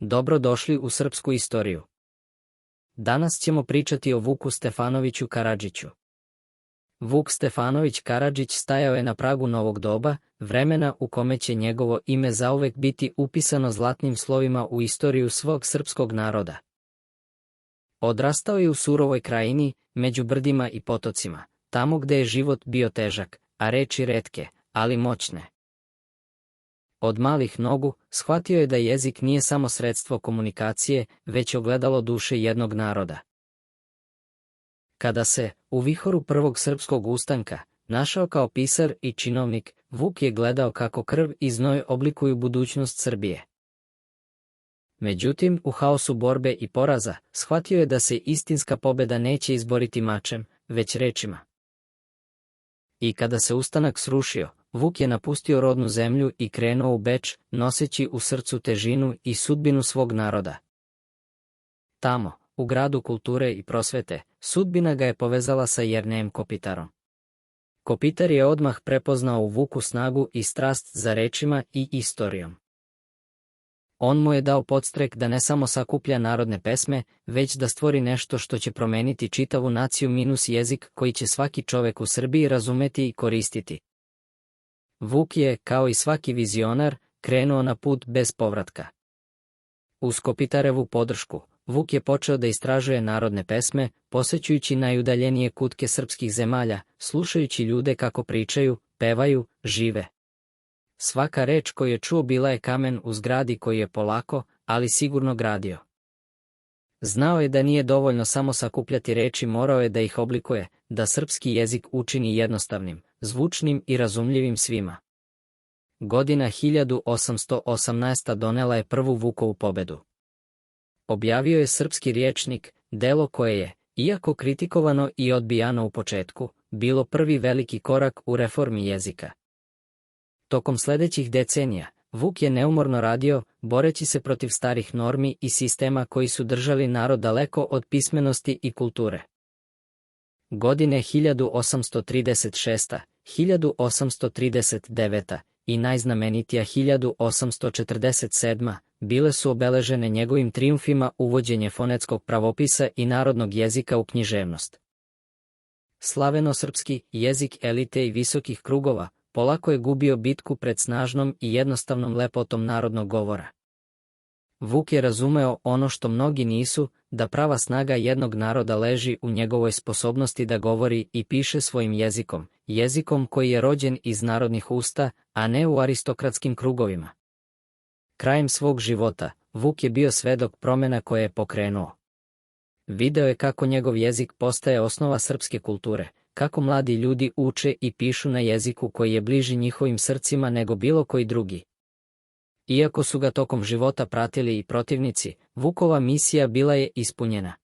Dobro došli u srpsku istoriju. Danas ćemo pričati o Vuku Stefanoviću Karadžiću. Vuk Stefanović Karadžić stajao je na pragu novog doba, vremena u kome će njegovo ime zauvek biti upisano zlatnim slovima u istoriju svog srpskog naroda. Odrastao je u surovoj krajini, među brdima i potocima, tamo gde je život bio težak, a reči retke, ali moćne. Od malih nogu, shvatio je da jezik nije samo sredstvo komunikacije, već ogledalo duše jednog naroda. Kada se, u vihoru prvog srpskog ustanka, našao kao pisar i činovnik, Vuk je gledao kako krv i znoj oblikuju budućnost Srbije. Međutim, u haosu borbe i poraza, shvatio je da se istinska pobeda neće izboriti mačem, već rečima. I kada se ustanak srušio, Vuk je napustio rodnu zemlju i krenuo u Beč, noseći u srcu težinu i sudbinu svog naroda. Tamo, u gradu kulture i prosvete, sudbina ga je povezala sa Jernejem Kopitarom. Kopitar je odmah prepoznao u Vuku snagu i strast za rečima i istorijom. On mu je dao podstrek da ne samo sakuplja narodne pesme, već da stvori nešto što će promeniti čitavu naciju minus jezik koji će svaki čovek u Srbiji razumeti i koristiti. Vuk je, kao i svaki vizionar, krenuo na put bez povratka. Uz Kopitarevu podršku, Vuk je počeo da istražuje narodne pesme, posećujući najudaljenije kutke srpskih zemalja, slušajući ljude kako pričaju, pevaju, žive. Svaka reč koju je čuo bila je kamen u zgradi koji je polako, ali sigurno gradio. Znao je da nije dovoljno samo sakupljati reči, morao je da ih oblikuje, da srpski jezik učini jednostavnim, zvučnim i razumljivim svima. Godina 1818 donela je prvu Vukovu pobedu. Objavio je srpski rječnik, delo koje je, iako kritikovano i odbijano u početku, bilo prvi veliki korak u reformi jezika. Tokom sledećih decenija, Vuk je neumorno radio, boreći se protiv starih normi i sistema koji su držali narod daleko od pismenosti i kulture. Godine 1836, 1839 i najznamenitija 1847 bile su obeležene njegovim trijumfima uvođenje fonetskog pravopisa i narodnog jezika u književnost. Slaveno-srpski jezik elite i visokih krugova polako je gubio bitku pred snažnom i jednostavnom lepotom narodnog govora. Vuk je razumeo ono što mnogi nisu, da prava snaga jednog naroda leži u njegovoj sposobnosti da govori i piše svojim jezikom, jezikom koji je rođen iz narodnih usta, a ne u aristokratskim krugovima. Krajem svog života, Vuk je bio svedok promena koje je pokrenuo. Video je kako njegov jezik postaje osnova srpske kulture, kako mladi ljudi uče i pišu na jeziku koji je bliži njihovim srcima nego bilo koji drugi. Iako su ga tokom života pratili i protivnici, Vukova misija bila je ispunjena.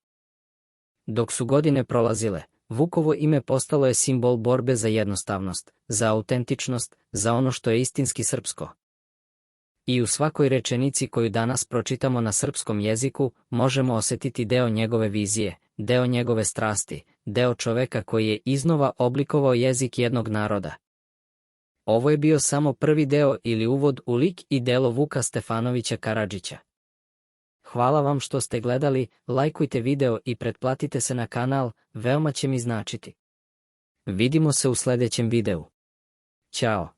Dok su godine prolazile, Vukovo ime postalo je simbol borbe za jednostavnost, za autentičnost, za ono što je istinski srpsko. I u svakoj rečenici koju danas pročitamo na srpskom jeziku, možemo osetiti deo njegove vizije, deo njegove strasti, deo čoveka koji je iznova oblikovao jezik jednog naroda. Ovo je bio samo prvi deo ili uvod u lik i delo Vuka Stefanovića Karadžića. Hvala vam što ste gledali, lajkujte video i pretplatite se na kanal, veoma će mi značiti. Vidimo se u sledećem videu. Ćao.